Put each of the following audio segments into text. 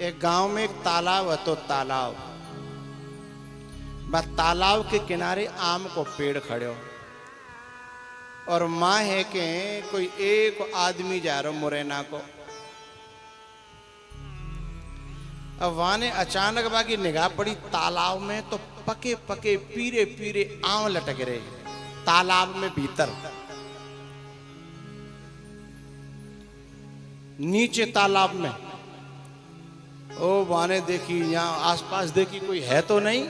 एक गांव में एक तालाब है, तो तालाब बस तालाब के किनारे आम को पेड़ खड़े हो और माँ है कि कोई एक आदमी जा रहा मुरैना को। अब वहां ने अचानक बाकी निगाह पड़ी तालाब में, तो पके पके पीरे पीरे आम लटक रहे तालाब में भीतर। नीचे तालाब में ओ वाने देखी, यहाँ आसपास देखी कोई है तो नहीं।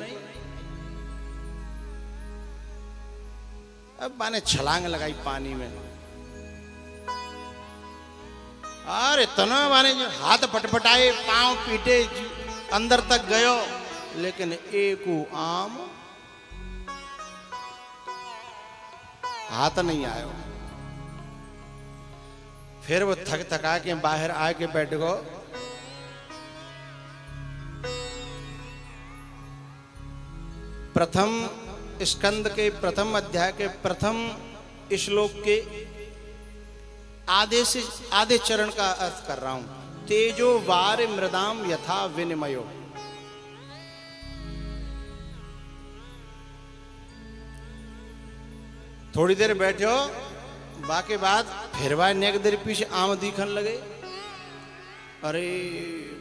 अब माने छलांग लगाई पानी में, और इतना माने हाथ पटपटाए पांव पीटे अंदर तक गयो, लेकिन एक आम हाथ नहीं आयो। फिर वो थक थका के बाहर आके बैठ गो। प्रथम स्कंद के प्रथम अध्याय के प्रथम श्लोक के आधे चरण का अर्थ कर रहा हूं। तेजो वार मृदाम यथा विनिमयो। थोड़ी देर बैठे हो, बाकी बाद फिर वह नेक देर पीछे आम दिखन लगे। अरे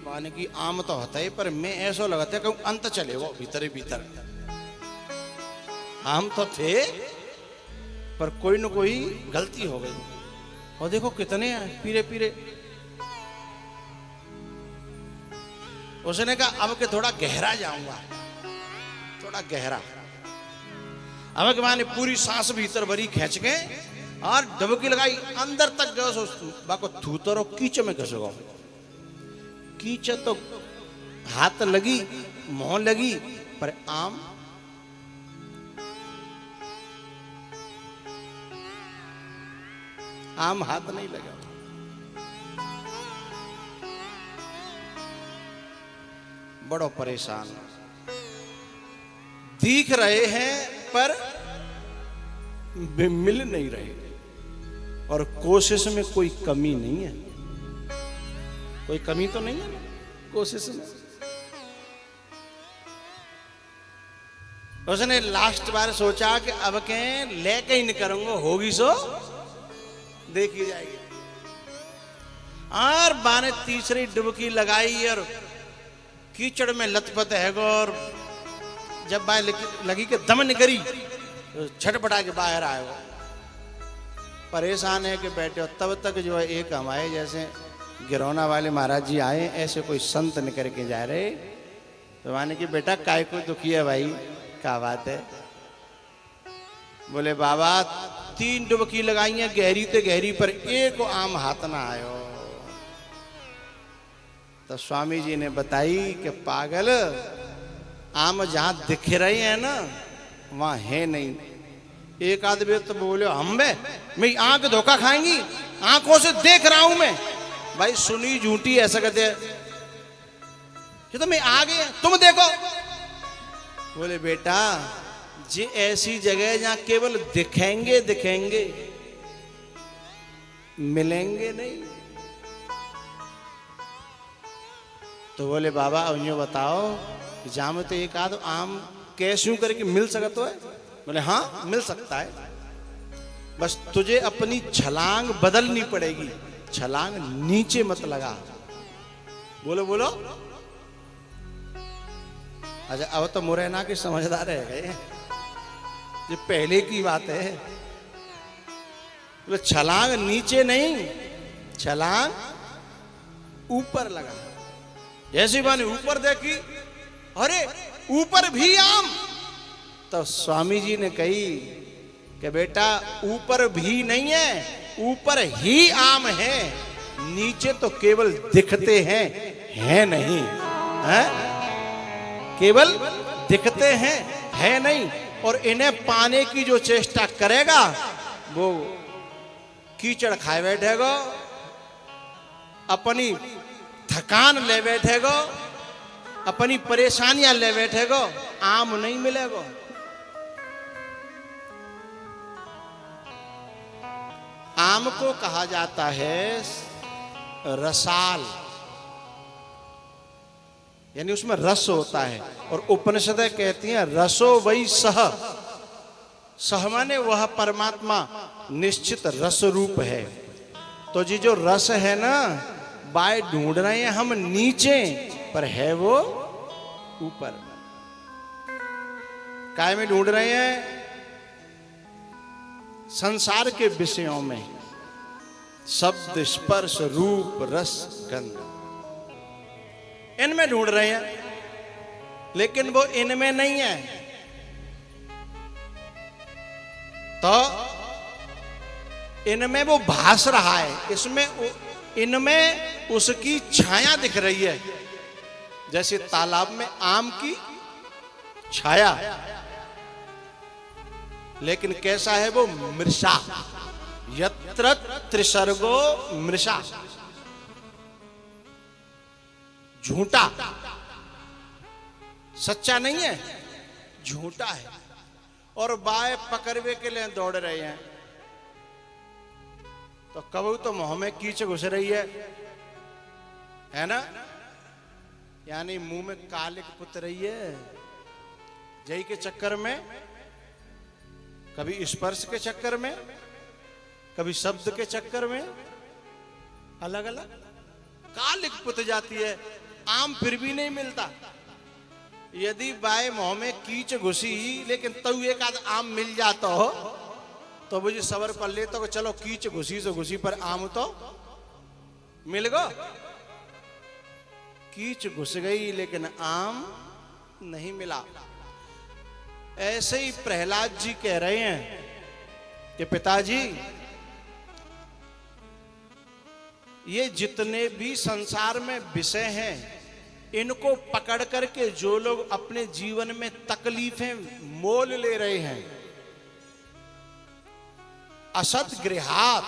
माने की आम तो होता है, पर मैं ऐसा लगाता है कहूं अंत चले वो भीतर ही भीतर। आम तो थे पर कोई न कोई गलती हो गई। और देखो कितने हैं पीरे पीरे। उसने कहा अब के थोड़ा गहरा जाऊंगा, थोड़ा गहरा। अब के माने पूरी सांस भीतर भरी खींच के और डुबकी लगाई, अंदर तक गयो। बाको थूतरो कीच में घस गो। कीच तो हाथ लगी, मुंह लगी, पर आम हाथ नहीं लगा। बड़ो परेशान, दिख रहे हैं पर मिल नहीं रहे, और कोशिश में कोई कमी नहीं है। कोई कमी तो नहीं है कोशिश में। उसने लास्ट बार सोचा कि अब के लेके ही नहीं करूंगा, होगी सो देखी जाएगी। और बाने तीसरी डुबकी लगाई और कीचड़ में लथपथ है गो। और जब बाय लगी कि दम निकरी, तो छटपटा के बाहर आए हो। परेशान है कि बैठे हो। तब तक जो है एक हमारे जैसे गिरौना वाले महाराज जी आए, ऐसे कोई संत निकल के जा रहे। तो माने कि बेटा काय को दुखी है भाई, क्या बात है? बोले बाबा 3 डुबकी लगाई है गहरी ते गहरी, पर एक आम हाथ ना आयो। तो स्वामी जी ने बताई कि पागल, आम जहां दिख रहे हैं ना वहां है नहीं। एक आदमी तो बोले हम मैं आंख धोखा खाएंगी, आंखों से देख रहा हूं मैं। भाई सुनी झूठी ऐसा कहते हैं, ये तो मैं आ गया तुम देखो। बोले बेटा जी ऐसी जगह जहां केवल दिखेंगे दिखेंगे, मिलेंगे नहीं। तो बोले बाबा अब यूं बताओ, जहां में तो एक आध आम कैसे करके मिल सकता है? बोले हाँ मिल सकता है, बस तुझे अपनी छलांग बदलनी पड़ेगी। छलांग नीचे मत लगा। बोलो बोलो। अच्छा अब तो मुरैना के समझदार रह गए, ये पहले की बात है। बोले छलांग नीचे नहीं, छलांग ऊपर लगा। जैसी बानी ऊपर देखी, अरे ऊपर भी आम। तो स्वामी जी ने कही कि बेटा ऊपर भी नहीं है, ऊपर ही आम है, नीचे तो केवल दिखते हैं, है नहीं है? केवल दिखते हैं, है नहीं। और इन्हें पाने की जो चेष्टा करेगा वो कीचड़ खाए बैठेगा, अपनी थकान ले बैठेगा, अपनी परेशानियां ले बैठेगा, आम नहीं मिलेगा। आम को कहा जाता है रसाल। यानी उसमें रस होता है। और उपनिषदें कहती हैं रसो वही सह, सह माने वह परमात्मा निश्चित रस रूप है। तो जी जो रस है ना, बाय ढूंढ रहे हैं हम नीचे, पर है वो ऊपर। काय में ढूंढ रहे हैं? संसार के विषयों में, शब्द स्पर्श रूप रस गंध, इनमें ढूंढ रहे हैं, लेकिन वो इनमें नहीं है। तो इनमें वो भास रहा है, इसमें इनमें उसकी छाया दिख रही है, जैसे तालाब में आम की छाया। लेकिन कैसा है वो? मृषा, यत्र त्रिसर्गो मृषा, झूठा, सच्चा नहीं है, झूठा है। और बाय पकड़वे के लिए दौड़ रहे हैं। तो कबू तो मुंह में कीच घुस रही है ना, यानी मुंह में कालिक पुत रही है। जय के चक्कर में, कभी स्पर्श के चक्कर में, कभी शब्द के चक्कर में, अलग अलग कालिक पुत जाती है। आम फिर भी नहीं मिलता। यदि बाय मुंह में कीच घुसी, लेकिन तब एक आध आम मिल जाता हो तो मुझे सबर कर लेता तो चलो कीच घुसी तो घुसी, पर आम तो मिल गो। कीच घुस गई लेकिन आम नहीं मिला। ऐसे ही प्रहलाद जी कह रहे हैं कि पिताजी, ये जितने भी संसार में विषय हैं, इनको पकड़ करके जो लोग अपने जीवन में तकलीफें मोल ले रहे हैं, असत गृहात,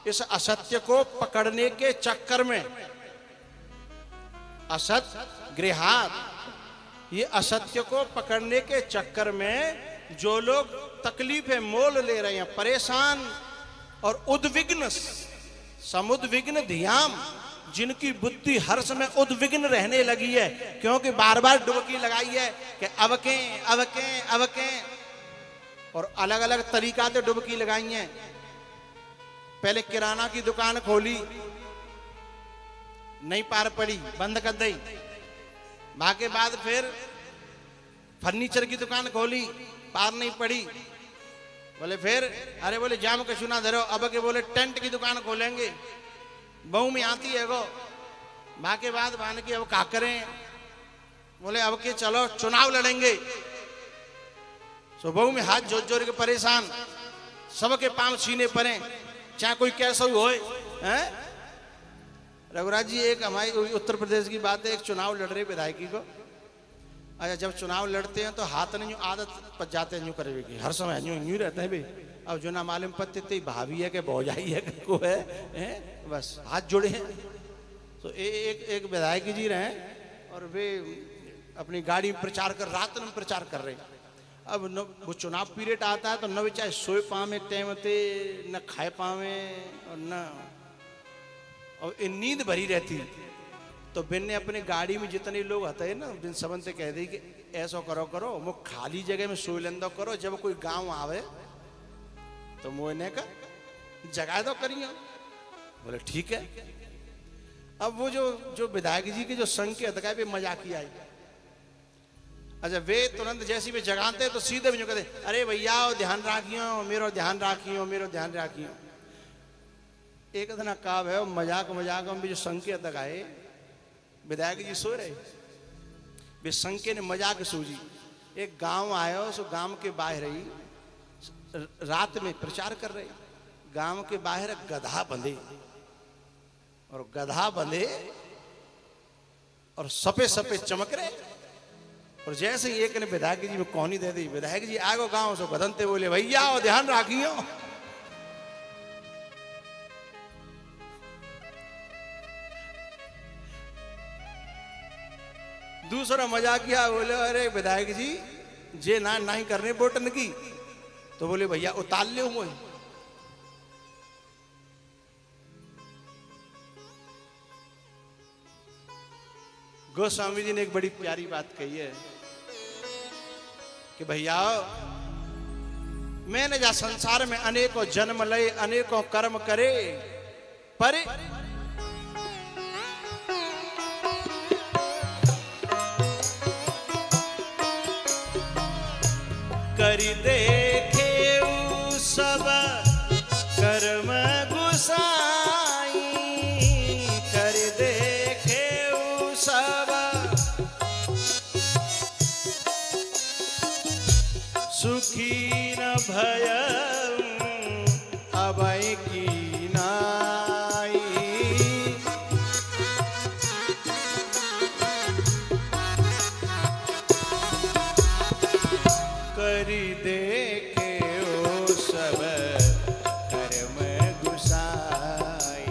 इस असत्य को पकड़ने के चक्कर में, असत गृहात, ये असत्य को पकड़ने के चक्कर में जो लोग तकलीफें मोल ले रहे हैं, परेशान और उद्विग्न, समुद्विग्न धियाम, जिनकी बुद्धि हर समय उद्विग्न रहने लगी है, क्योंकि बार बार डुबकी लगाई है कि अवकें अवकें अवकें, और अलग अलग तरीका से डुबकी लगाई है। पहले किराना की दुकान खोली, नहीं पार पड़ी, बंद कर दी। के बाद फिर फर्नीचर की दुकान खोली, पार नहीं पड़ी। बोले फिर, अरे बोले जाम के सुना धरो, अब के बोले टेंट की दुकान खोलेंगे, बहू में आती है गो। के बाद मान के अब क्या करें? बोले अब के चलो चुनाव लड़ेंगे। सो बहू में हाथ जोड़ जोड़ के परेशान, सबके पांव छीने पड़े, चाहे कोई कैसा हो। रघुराज जी, एक हमारी उत्तर प्रदेश की बात है, एक चुनाव लड़ रहे विधायकी को। अच्छा, जब चुनाव लड़ते हैं तो हाथ ने आदत पच जाते हैं यूं करवे की, हर समय यूं रहते हैं भाई। अब जो ना मालूम पत्ते थे भाभी है कि भौजाई है को है, बस हाथ जोड़े हैं। तो एक विधायक जी रहे, और वे अपनी गाड़ी में प्रचार कर, रात में प्रचार कर रहे। अब न वो चुनाव पीरियड आता है तो न चाहे सोए पावे टाइम ते, न खाए पावे, और न और नींद भरी रहती। तो बिन ने अपनी गाड़ी में जितने लोग आते हैं ना, बिन सबन से कह दी कि ऐसा करो करो, वो खाली जगह में सोए लेंदो करो, जब कोई गांव आवे तो मोहने का जगह दो करियो। बोले ठीक है। अब वो जो विधायक जी के जो संघ के अधिकारी पे मजाक आई। अच्छा, वे तुरंत जैसी वे जगाते तो सीधे भी जो कहते, अरे भैया ध्यान राखियो, मेरो ध्यान राखियो, मेरो ध्यान राखियो। एक दिन काब है, मजाक मजाक में भी जो संकेत आए, विधायक जी सो रहे, वे संकेत ने मजाक सूझी। एक गांव आया, उस गांव के बाहर ही रात में प्रचार कर रहे, गांव के बाहर गधा बंधे, और गधा बंधे और सपे सपे चमक रहे। और जैसे ही एक ने विधायक जी में कौनी दे दी, विधायक जी आगो गांव से बदनते बोले, भैया ध्यान राखियो। दूसरा मजाक किया, बोले अरे विधायक जी जे ना नहीं करने बोटन की। तो बोले भैया उतार ले हुए। गोस्वामी जी ने एक बड़ी प्यारी बात कही है कि भैया मैंने जा संसार में अनेकों जन्म लए, अनेकों कर्म करे, पर करी देखे सब कर्म गुसाई, कर देखे सब सुखी न भय अभय की नाई। करी देखे ओ सब कर्म गुसाई।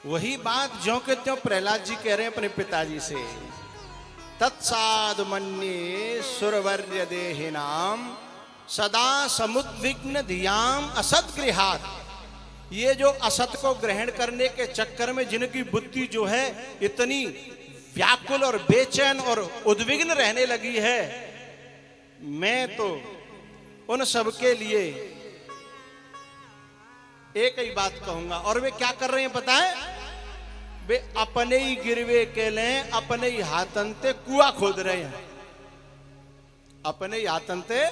वही बात ज्यों के त्यों प्रहलाद जी कह रहे हैं अपने पिताजी से, तत्साद मन्ये सुरवर्य देहिनाम सदा समुद्विग्न धियाम असत गृहात। ये जो असत को ग्रहण करने के चक्कर में जिनकी बुद्धि जो है इतनी व्याकुल और बेचैन और उद्विग्न रहने लगी है, मैं तो उन सबके लिए एक ही बात कहूंगा। और वे क्या कर रहे हैं पता है? वे अपने ही गिरवे के लें, अपने ही हाथंते कुआं खोद रहे हैं, अपने ही हाथंते